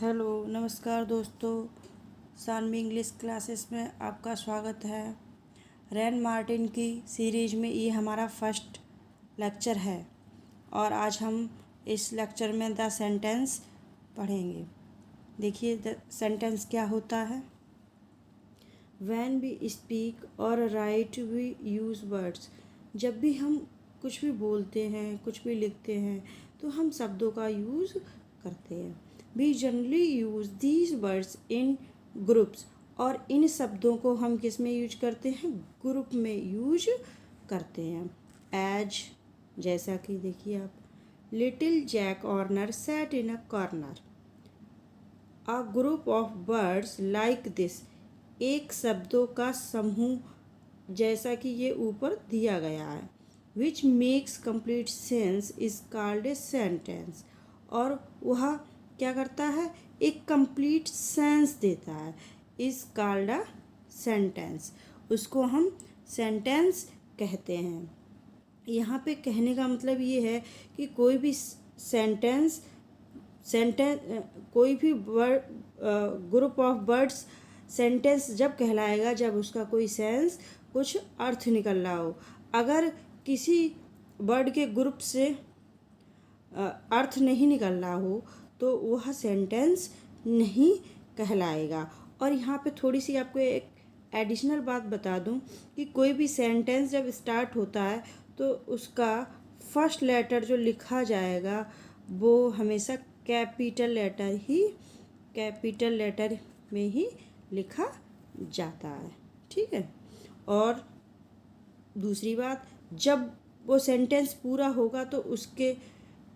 Hello नमस्कार दोस्तों। Saanvi English classes में आपका स्वागत है। रैन मार्टिन की सीरीज में ये हमारा फर्स्ट लेक्चर है और आज हम इस लेक्चर में द सेंटेंस पढ़ेंगे। देखिए द सेंटेंस क्या होता है। व्हेन वी स्पीक और राइट वी यूज़ वर्ड्स। जब भी हम कुछ भी बोलते हैं, कुछ भी लिखते हैं, तो हम शब्दों का यूज़ करते हैं। We generally use these words in groups. और इन शब्दों को हम किस में यूज करते हैं? ग्रुप में यूज करते हैं। एज, जैसा कि देखिए आप, little Jack Horner sat in a corner. A group of words like this. एक शब्दों का समूह जैसा कि ये ऊपर दिया गया है। Which makes complete sense is called a sentence. और वह क्या करता है? एक कंप्लीट सेंस देता है। Is called a sentence. उसको हम सेंटेंस कहते हैं। यहाँ पे कहने का मतलब ये है कि कोई भी सेंटेंस कोई भी word, group of words sentence जब कहलाएगा जब उसका कोई सेंस, कुछ अर्थ निकल रहा हो। अगर किसी वर्ड के ग्रुप से अर्थ नहीं निकल रहा हो तो वह सेंटेंस नहीं कहलाएगा। और यहाँ पे थोड़ी सी आपको एक एडिशनल बात बता दूँ कि कोई भी सेंटेंस जब स्टार्ट होता है तो उसका फर्स्ट लेटर जो लिखा जाएगा वो हमेशा कैपिटल लेटर में ही लिखा जाता है। ठीक है। और दूसरी बात, जब वो सेंटेंस पूरा होगा तो उसके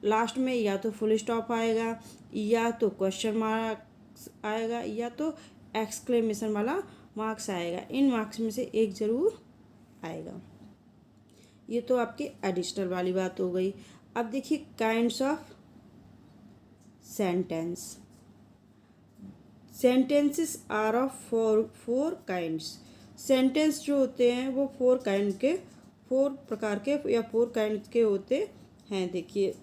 लास्ट में या तो फुल स्टॉप आएगा, या तो क्वेश्चन मार्क्स आएगा, या तो एक्सक्लेमेशन वाला मार्क्स आएगा। इन मार्क्स में से एक ज़रूर आएगा। ये तो आपकी एडिशनल वाली बात हो गई। अब देखिए kinds of sentence. Sentences are of four kinds. Sentence जो होते हैं वो फोर प्रकार के या फोर काइंड के होते हैं। देखिए,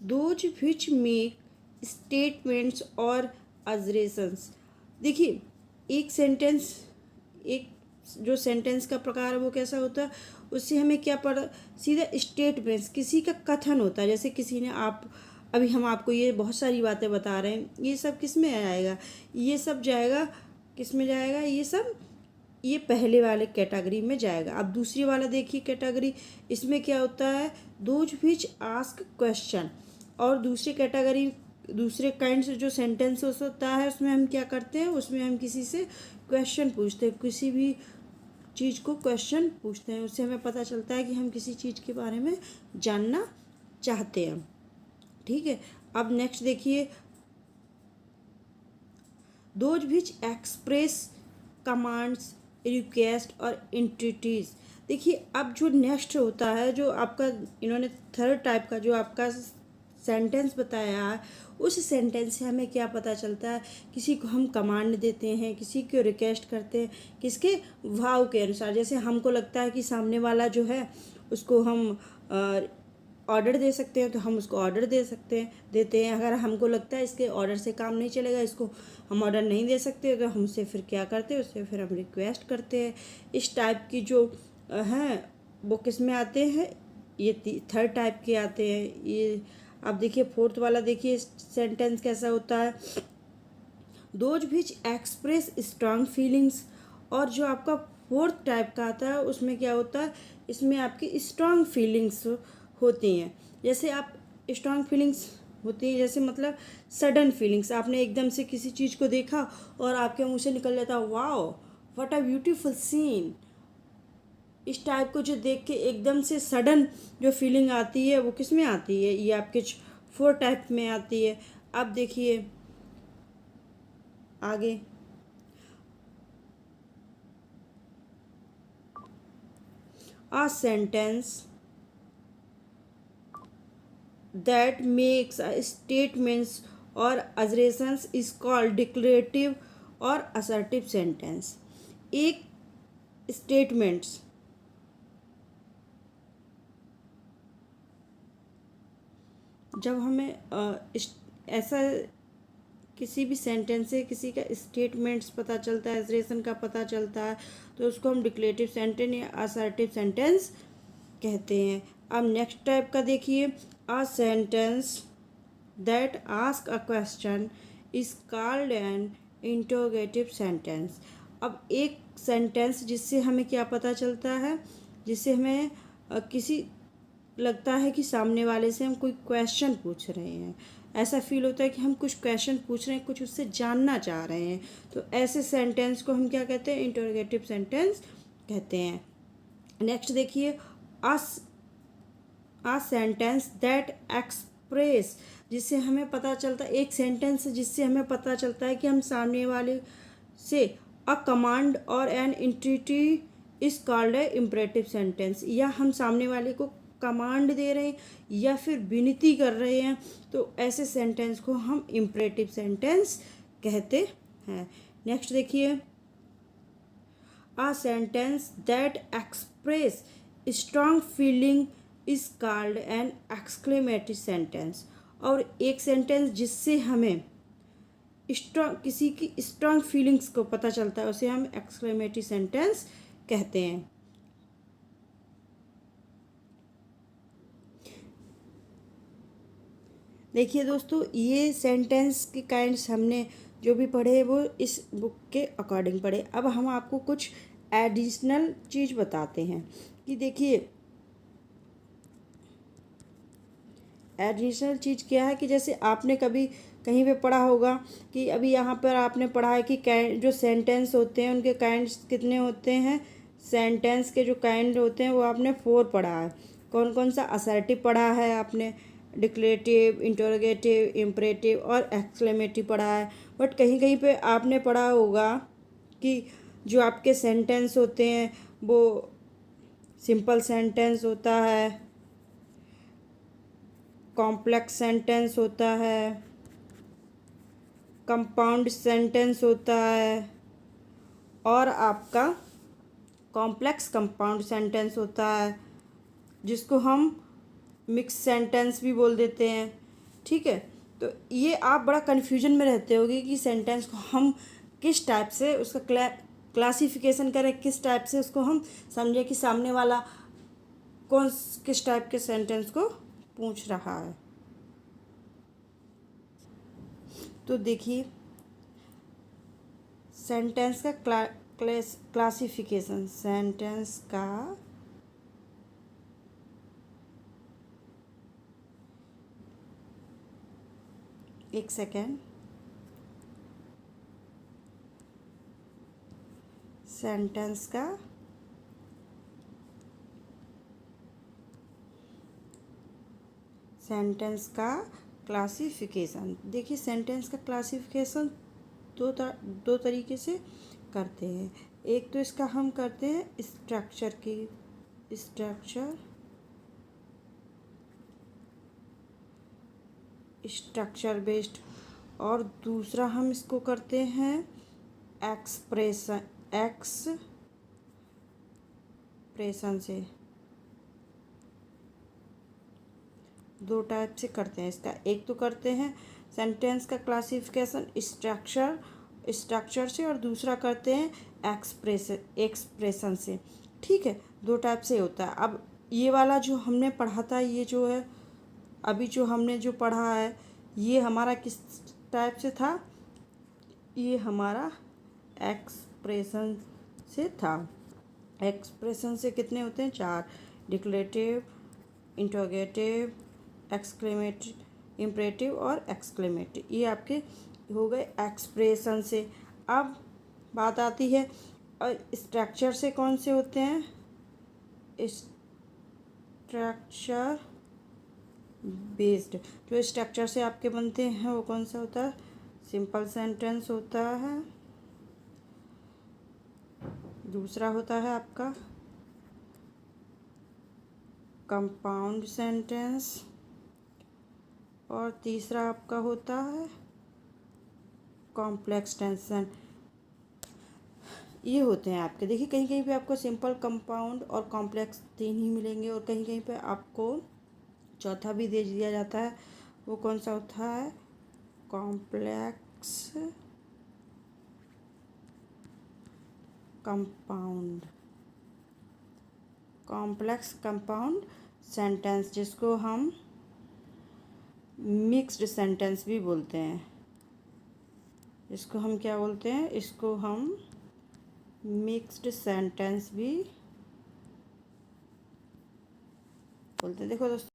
दोज विच मेक स्टेटमेंट्स और अजरेशंस। देखिए, एक जो सेंटेंस का प्रकार है वो कैसा होता है, उससे हमें क्या पता, सीधा स्टेटमेंट्स, किसी का कथन होता है। जैसे किसी ने अभी हम आपको ये बहुत सारी बातें बता रहे हैं, ये सब किस में आएगा? ये सब जाएगा किस में जाएगा? ये पहले वाले कैटेगरी में जाएगा। अब दूसरी वाला देखिए कैटेगरी, इसमें क्या होता है? Those which ask question. और दूसरे काइंड से जो सेंटेंस होता है उसमें हम क्या करते हैं? उसमें हम किसी से क्वेश्चन पूछते हैं, किसी भी चीज़ को क्वेश्चन पूछते हैं। उससे हमें पता चलता है कि हम किसी चीज़ के बारे में जानना चाहते हैं। ठीक है। अब नेक्स्ट देखिए, those which express commands, request और इंटिटीज। देखिए, अब जो नेक्स्ट होता है, जो आपका इन्होंने थर्ड टाइप का जो आपका सेंटेंस बताया है, उस सेंटेंस से हमें क्या पता चलता है? किसी को हम कमांड देते हैं, किसी को रिक्वेस्ट करते हैं, किसके भाव के अनुसार। जैसे हमको लगता है कि सामने वाला जो है उसको हम ऑर्डर दे सकते हैं तो हम उसको ऑर्डर देते हैं। अगर हमको लगता है इसके ऑर्डर से काम नहीं चलेगा, इसको हम ऑर्डर नहीं दे सकते, तो हम उससे फिर क्या करते हैं? उससे फिर हम रिक्वेस्ट करते हैं। इस टाइप की जो हैं वो किस में आते हैं? ये थर्ड टाइप के आते हैं। ये अब देखिए फोर्थ वाला, देखिए सेंटेंस कैसा होता है। Those which express strong feelings. और जो आपका फोर्थ टाइप का आता है उसमें क्या होता है? इसमें आपकी स्ट्रांग फीलिंग्स होती हैं। जैसे आप स्ट्रांग फीलिंग्स होती है, जैसे मतलब सडन फीलिंग्स। आपने एकदम से किसी चीज़ को देखा और आपके मुंह से निकल जाता है, wow what a beautiful scene. इस टाइप को जो देख के एकदम से सडन जो फीलिंग आती है वो किस में आती है? ये आपके फोर टाइप में आती है। अब देखिए आगे, a sentence that makes a statements or assertions is called declarative और assertive sentence। एक स्टेटमेंट्स जब हमें ऐसा किसी भी सेंटेंस से किसी का स्टेटमेंट्स पता चलता है, एजरेशन का पता चलता है, तो उसको हम डिक्लेरेटिव सेंटेंस या असर्टिव सेंटेंस कहते हैं। अब नेक्स्ट टाइप का देखिए, a sentence that ask a question is called an interrogative sentence. अब एक सेंटेंस जिससे हमें क्या पता चलता है, जिससे हमें किसी लगता है कि सामने वाले से हम कोई क्वेश्चन पूछ रहे हैं, ऐसा फील होता है कि हम कुछ क्वेश्चन पूछ रहे हैं, कुछ उससे जानना चाह रहे हैं, तो ऐसे सेंटेंस को हम क्या कहते हैं, इंटरोगेटिव सेंटेंस कहते हैं। नेक्स्ट देखिए, अ सेंटेंस दैट एक्सप्रेस, जिससे हमें पता चलता है, एक सेंटेंस जिससे हमें पता चलता है कि हम सामने वाले से अ कमांड और an entreaty is called a imperative sentence, या हम सामने वाले को कमांड दे रहे हैं या फिर विनती कर रहे हैं, तो ऐसे सेंटेंस को हम इम्परेटिव सेंटेंस कहते हैं। नेक्स्ट देखिए, a sentence that express strong feeling is called an exclamatory sentence. और एक सेंटेंस जिससे हमें स्ट्रांग किसी की स्ट्रांग फीलिंग्स को पता चलता है, उसे हम एक्सक्लेमेटरी सेंटेंस कहते हैं। देखिए दोस्तों, ये सेंटेंस के काइंड्स हमने जो भी पढ़े वो इस बुक के अकॉर्डिंग पढ़े। अब हम आपको कुछ एडिशनल चीज़ बताते हैं कि देखिए, एडिशनल चीज़ क्या है कि जैसे आपने कभी कहीं पे पढ़ा होगा कि अभी यहाँ पर आपने पढ़ा है कि जो सेंटेंस होते हैं उनके काइंड्स कितने होते हैं, सेंटेंस के जो काइंड होते हैं वो आपने 4 पढ़ा है। कौन कौन सा, असर्टिव पढ़ा है आपने, डिक्लेरेटिव, इंटरोगेटिव, इम्परेटिव और एक्सक्लेमेटिव पढ़ा है। बट कहीं कहीं पे आपने पढ़ा होगा कि जो आपके सेंटेंस होते हैं वो सिंपल सेंटेंस होता है, कॉम्प्लेक्स सेंटेंस होता है, कंपाउंड सेंटेंस होता है और आपका कॉम्प्लेक्स कंपाउंड सेंटेंस होता है, जिसको हम मिक्स सेंटेंस भी बोल देते हैं। ठीक है, तो ये आप बड़ा कन्फ्यूजन में रहते होगे कि सेंटेंस को हम किस टाइप से उसका क्लासिफिकेशन करें, किस टाइप से उसको हम समझे कि सामने वाला किस टाइप के सेंटेंस को पूछ रहा है। तो देखिए, सेंटेंस का क्लासिफिकेशन, सेंटेंस का एक सेकेंड, सेंटेंस का क्लासिफिकेशन। देखिए, सेंटेंस का क्लासिफिकेशन दो तरीके से करते हैं। एक तो इसका हम करते हैं स्ट्रक्चर बेस्ड, और दूसरा हम इसको करते हैं एक्सप्रेशन से। दो टाइप से करते हैं इसका। एक तो करते हैं सेंटेंस का क्लासिफिकेशन स्ट्रक्चर से, और दूसरा करते हैं एक्सप्रेशन से। ठीक है, दो टाइप से होता है। अब ये वाला जो हमने पढ़ा था, ये जो है अभी जो हमने जो पढ़ा है, ये हमारा किस टाइप से था, ये हमारा एक्सप्रेशन से था। एक्सप्रेशन से कितने होते हैं, 4, डिक्लेरेटिव, इंटरोगेटिव, एक्सक्लेमेटिव, इम्परेटिव और एक्सक्लेमेटिव। ये आपके हो गए एक्सप्रेशन से। अब बात आती है और स्ट्रक्चर से कौन से होते हैं, स्ट्रक्चर बेस्ड। जो स्ट्रक्चर से आपके बनते हैं वो कौन सा होता है, सिंपल सेंटेंस होता है, दूसरा होता है आपका कंपाउंड सेंटेंस, और तीसरा आपका होता है कॉम्प्लेक्स टेंशन। ये होते हैं आपके। देखिए, कहीं कहीं पे आपको सिंपल, कंपाउंड और कॉम्प्लेक्स 3 ही मिलेंगे, और कहीं कहीं पे आपको चौथा भी दे दिया जाता है, वो कौन सा होता है? Complex compound, complex compound sentence, जिसको हम मिक्स्ड सेंटेंस भी बोलते हैं। इसको हम क्या बोलते हैं? इसको हम मिक्स्ड सेंटेंस भी बोलते हैं। देखो दोस्तों,